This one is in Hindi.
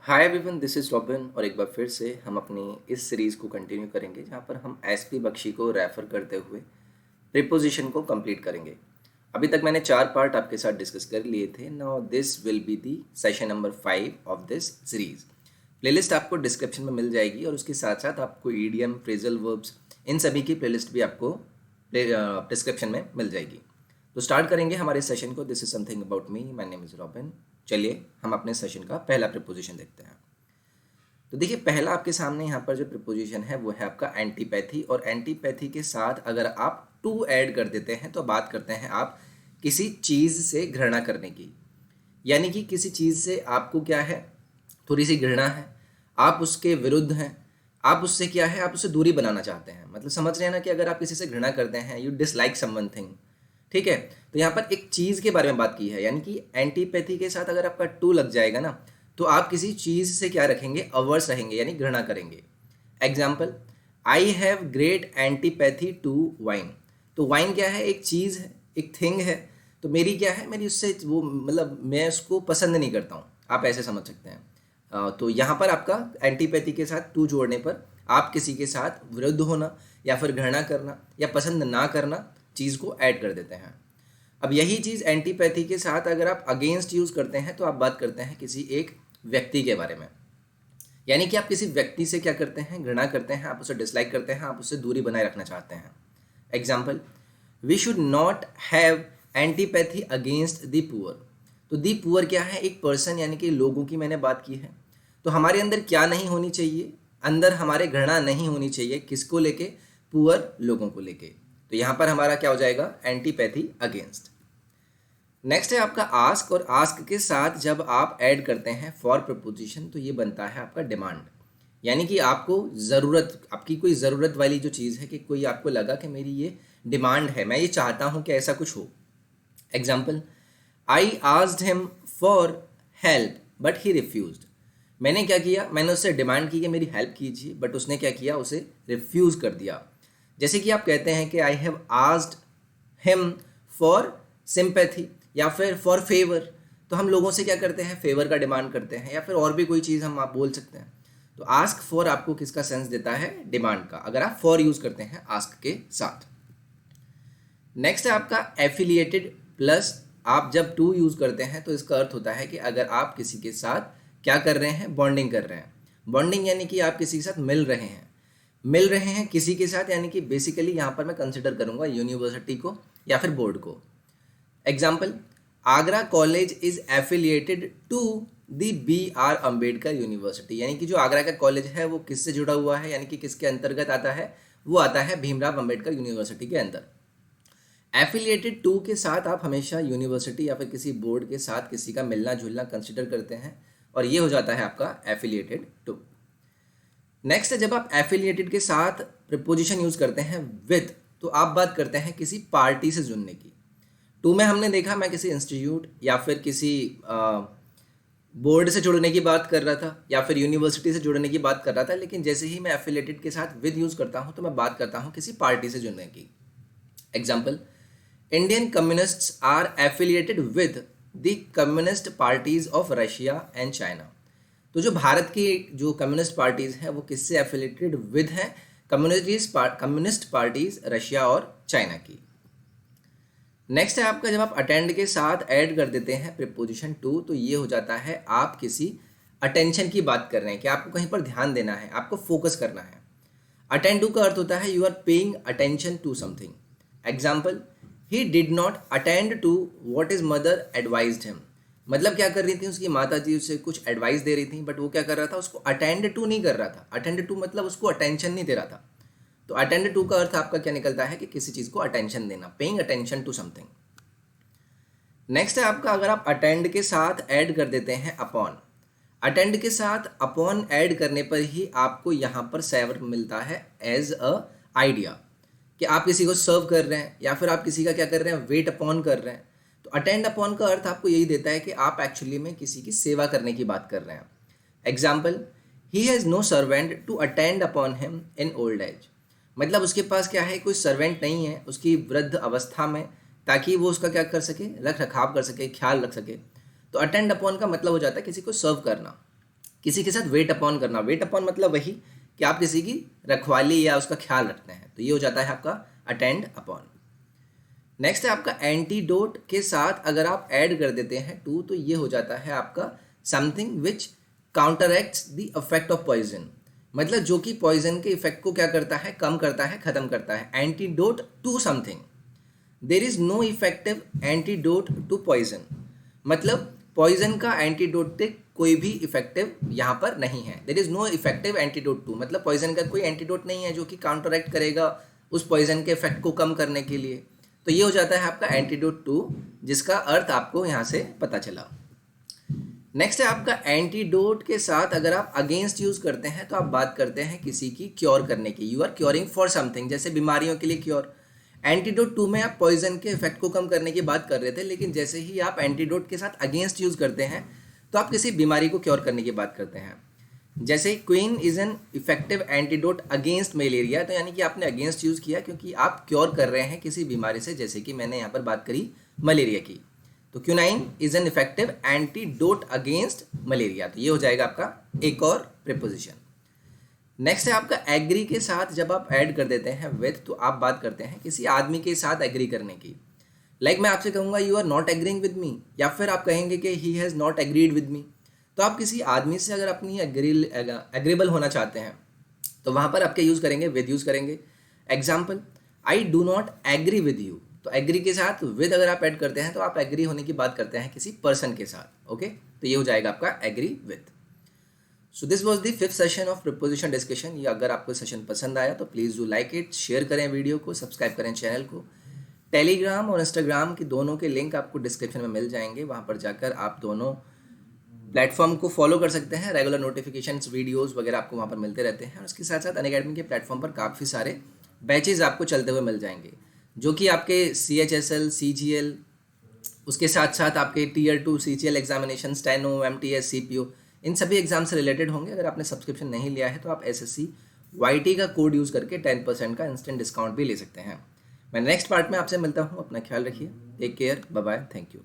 Hi everyone, this is robin और एक बार फिर से हम अपनी इस सीरीज़ को कंटिन्यू करेंगे जहाँ पर हम एसपी बख्शी को रेफ़र करते हुए प्रीपोजिशन को कंप्लीट करेंगे। अभी तक मैंने 4 पार्ट आपके साथ डिस्कस कर लिए थे। Now this will be the session number 5 of this series. Playlist आपको डिस्क्रिप्शन में मिल जाएगी और उसके साथ साथ आपको ईडियम, फ्रेजल वर्ब्स, इन सभी की प्लेलिस्ट भी आपको डिस्क्रिप्शन में मिल जाएगी। तो स्टार्ट करेंगे हमारे सेशन को। This is something about me, my name is robin. चलिए हम अपने सेशन का पहला प्रीपोजिशन देखते हैं। तो देखिए, पहला आपके सामने यहाँ पर जो प्रीपोजिशन है वो है आपका एंटीपैथी। और एंटीपैथी के साथ अगर आप टू ऐड कर देते हैं तो बात करते हैं आप किसी चीज़ से घृणा करने की। यानी कि किसी चीज़ से आपको क्या है, थोड़ी सी घृणा है, आप उसके विरुद्ध हैं, आप उससे क्या है, आप उससे दूरी बनाना चाहते हैं। मतलब समझ रहे हैं ना कि अगर आप किसी से घृणा करते हैं, यू डिसलाइक समवन थिंग, ठीक है। तो यहाँ पर एक चीज़ के बारे में बात की है, यानी कि एंटीपैथी के साथ अगर आपका टू लग जाएगा ना तो आप किसी चीज़ से क्या रखेंगे, अवर्स रहेंगे, यानी घृणा करेंगे। Example, I have great antipathy to wine. तो वाइन क्या है, एक चीज़ है, एक थिंग है। तो मेरी क्या है, मेरी उससे वो मतलब मैं उसको पसंद नहीं करता हूँ, आप ऐसे समझ सकते हैं। तो यहाँ पर आपका एंटीपैथी के साथ टू जोड़ने पर आप किसी के साथ विरुद्ध होना या फिर घृणा करना या पसंद ना करना चीज़ को ऐड कर देते हैं। अब यही चीज़ एंटीपैथी के साथ अगर आप अगेंस्ट यूज़ करते हैं तो आप बात करते हैं किसी एक व्यक्ति के बारे में। यानी कि आप किसी व्यक्ति से क्या करते हैं, घृणा करते हैं, आप उसे डिसलाइक करते हैं, आप उससे दूरी बनाए रखना चाहते हैं। Example, we should not have antipathy against the poor. तो दी पुअर क्या है, एक पर्सन, यानी कि लोगों की मैंने बात की है। तो हमारे अंदर क्या नहीं होनी चाहिए, अंदर हमारे घृणा नहीं होनी चाहिए, किसको लेके, पुअर लोगों को लेके। तो यहाँ पर हमारा क्या हो जाएगा, एंटीपैथी अगेंस्ट। नेक्स्ट है आपका आस्क। और आस्क के साथ जब आप ऐड करते हैं फॉर प्रपोजिशन तो ये बनता है आपका डिमांड। यानी कि आपको ज़रूरत, आपकी कोई ज़रूरत वाली जो चीज़ है, कि कोई आपको लगा कि मेरी ये डिमांड है, मैं ये चाहता हूँ कि ऐसा कुछ हो। Example, I asked him for help but he refused. मैंने क्या किया, मैंने उससे डिमांड की कि मेरी हेल्प कीजिए, बट उसने क्या किया, उसे रिफ्यूज़ कर दिया। जैसे कि आप कहते हैं कि I have asked him for sympathy या फिर फॉर फेवर। तो हम लोगों से क्या करते हैं, फेवर का डिमांड करते हैं, या फिर और भी कोई चीज़ हम आप बोल सकते हैं। तो आस्क फॉर आपको किसका सेंस देता है, डिमांड का, अगर आप फॉर यूज़ करते हैं आस्क के साथ। नेक्स्ट है आपका एफिलिएटेड प्लस। आप जब टू यूज़ करते हैं तो इसका अर्थ होता है कि अगर आप किसी के साथ क्या कर रहे हैं, बॉन्डिंग कर रहे हैं। बॉन्डिंग यानी कि आप किसी के साथ मिल रहे हैं, मिल रहे हैं किसी के साथ, यानी कि बेसिकली यहाँ पर मैं कंसिडर करूँगा यूनिवर्सिटी को या फिर बोर्ड को। Example, Agra college is affiliated to the B R Ambedkar university. यानी कि जो आगरा का कॉलेज है वो किससे जुड़ा हुआ है, यानी कि किसके अंतर्गत आता है, वो आता है भीमराव अम्बेडकर यूनिवर्सिटी के अंदर। एफिलिएटेड टू के साथ आप हमेशा यूनिवर्सिटी या फिर किसी बोर्ड के साथ किसी का मिलना जुलना कंसिडर करते हैं, और ये हो जाता है आपका एफिलिएटेड टू। नेक्स्ट है, जब आप एफिलिएटेड के साथ प्रीपोजिशन यूज़ करते हैं विद, तो आप बात करते हैं किसी पार्टी से जुड़ने की। टू में हमने देखा मैं किसी इंस्टीट्यूट या फिर किसी बोर्ड से जुड़ने की बात कर रहा था या फिर यूनिवर्सिटी से जुड़ने की बात कर रहा था, लेकिन जैसे ही मैं एफिलिएटेड के साथ विद यूज़ करता हूँ तो मैं बात करता हूँ किसी पार्टी से जुड़ने की। Example, Indian communists are affiliated with the communist parties of Russia and China. तो जो भारत की जो कम्युनिस्ट पार्टीज हैं वो किससे एफिलिएटेड विद हैं, कम्युनिस्ट पार्टीज रशिया और चाइना की। नेक्स्ट है आपका, जब आप अटेंड के साथ ऐड कर देते हैं प्रीपोजिशन टू तो ये हो जाता है आप किसी अटेंशन की बात कर रहे हैं, कि आपको कहीं पर ध्यान देना है, आपको फोकस करना है। अटेंड टू का अर्थ होता है you are paying attention to something. Example, he did not attend to what is mother advised him. मतलब क्या कर रही थी, उसकी माता जी उसे कुछ एडवाइस दे रही थी, बट वो क्या कर रहा था, उसको अटेंड टू नहीं कर रहा था। अटेंड टू मतलब उसको अटेंशन नहीं दे रहा था। तो अटेंड टू का अर्थ आपका क्या निकलता है, कि किसी चीज़ को अटेंशन देना, paying attention to something. Next है आपका, अगर आप अटेंड के साथ ऐड कर देते हैं अपॉन। अटेंड के साथ अपॉन ऐड करने पर ही आपको यहाँ पर सेवर मिलता है एज अ आइडिया, कि आप किसी को सर्व कर रहे हैं या फिर आप किसी का क्या कर रहे हैं, वेट अपॉन कर रहे हैं। तो अटेंड अपॉन का अर्थ आपको यही देता है कि आप एक्चुअली में किसी की सेवा करने की बात कर रहे हैं। Example, he has no servant to attend upon him in old age. मतलब उसके पास क्या है, कोई सर्वेंट नहीं है उसकी वृद्ध अवस्था में, ताकि वो उसका क्या कर सके, रख रखाव कर सके, ख्याल रख सके। तो अटेंड अपॉन का मतलब हो जाता है किसी को सर्व करना। किसी के साथ वेट अपॉन करना, वेट अपॉन मतलब वही कि आप किसी की रखवाली या उसका ख्याल रखते हैं, तो ये हो जाता है आपका अटेंड अपॉन। नेक्स्ट है आपका एंटीडोट के साथ अगर आप ऐड कर देते हैं टू, तो ये हो जाता है आपका something which counteracts the effect of poison, मतलब जो कि पॉइजन के इफेक्ट को क्या करता है, कम करता है, खत्म करता है। Antidote to something, there is no effective antidote to poison, मतलब पॉइजन का एंटीडोट से कोई भी इफेक्टिव यहाँ पर नहीं है। There is no effective antidote to, मतलब पॉइजन का कोई एंटीडोट नहीं है जो कि काउंटरएक्ट करेगा उस पॉइजन के इफेक्ट को कम करने के लिए। तो ये हो जाता है आपका एंटीडोट टू, जिसका अर्थ आपको यहाँ से पता चला। नेक्स्ट है आपका एंटीडोट के साथ अगर आप अगेंस्ट यूज करते हैं तो आप बात करते हैं किसी की क्योर करने की, you are curing for something, जैसे बीमारियों के लिए क्योर। एंटीडोट टू में आप पॉइजन के इफेक्ट को कम करने की बात कर रहे थे, लेकिन जैसे ही आप एंटीडोट के साथ अगेंस्ट यूज करते हैं तो आप किसी बीमारी को क्योर करने की बात करते हैं। जैसे queen is an effective antidote against malaria, तो यानी कि आपने अगेंस्ट यूज किया क्योंकि आप क्योर कर रहे हैं किसी बीमारी से, जैसे कि मैंने यहाँ पर बात करी मलेरिया की। तो quinine is an effective antidote against malaria, तो ये हो जाएगा आपका एक और प्रीपोजिशन। नेक्स्ट है आपका एग्री के साथ जब आप ऐड कर देते हैं विथ, तो आप बात करते हैं किसी आदमी के साथ एग्री करने की। लाइक मैं आपसे कहूँगा you are not agreeing with me, या फिर आप कहेंगे कि he has not agreed with me. तो आप किसी आदमी से अगर अपनी एग्रीबल होना चाहते हैं तो वहाँ पर आपके यूज़ करेंगे विद यूज़ करेंगे। Example, I do not agree with you, तो एग्री के साथ विद अगर आप ऐड करते हैं तो आप एग्री होने की बात करते हैं किसी पर्सन के साथ। ओके, तो ये हो जाएगा आपका agree with. So this was the 5th session of preposition discussion. ये अगर आपको सेशन पसंद आया तो please do like it, share करें वीडियो को, सब्सक्राइब करें चैनल को। टेलीग्राम और इंस्टाग्राम की दोनों के लिंक आपको डिस्क्रिप्शन में मिल जाएंगे, वहाँ पर जाकर आप दोनों प्लेटफॉर्म को फॉलो कर सकते हैं। रेगुलर नोटिफिकेशंस, वीडियोस वगैरह आपको वहाँ पर मिलते रहते हैं। और उसके साथ साथ अनअकैडमी के प्लेटफॉर्म पर काफ़ी सारे बैचेज आपको चलते हुए मिल जाएंगे, जो कि आपके CHSL, CGL, उसके साथ साथ आपके Tier 2 CGL examination, steno, MTS, CPO, इन सभी एग्जाम से रिलेटेड होंगे। अगर आपने सब्सक्रिप्शन नहीं लिया है तो आप SSC YT का कोड यूज़ करके 10% का इंस्टेंट डिस्काउंट भी ले सकते हैं। मैं नेक्स्ट पार्ट में आपसे मिलता हूँ, अपना ख्याल रखिए, take care, bye bye, thank you.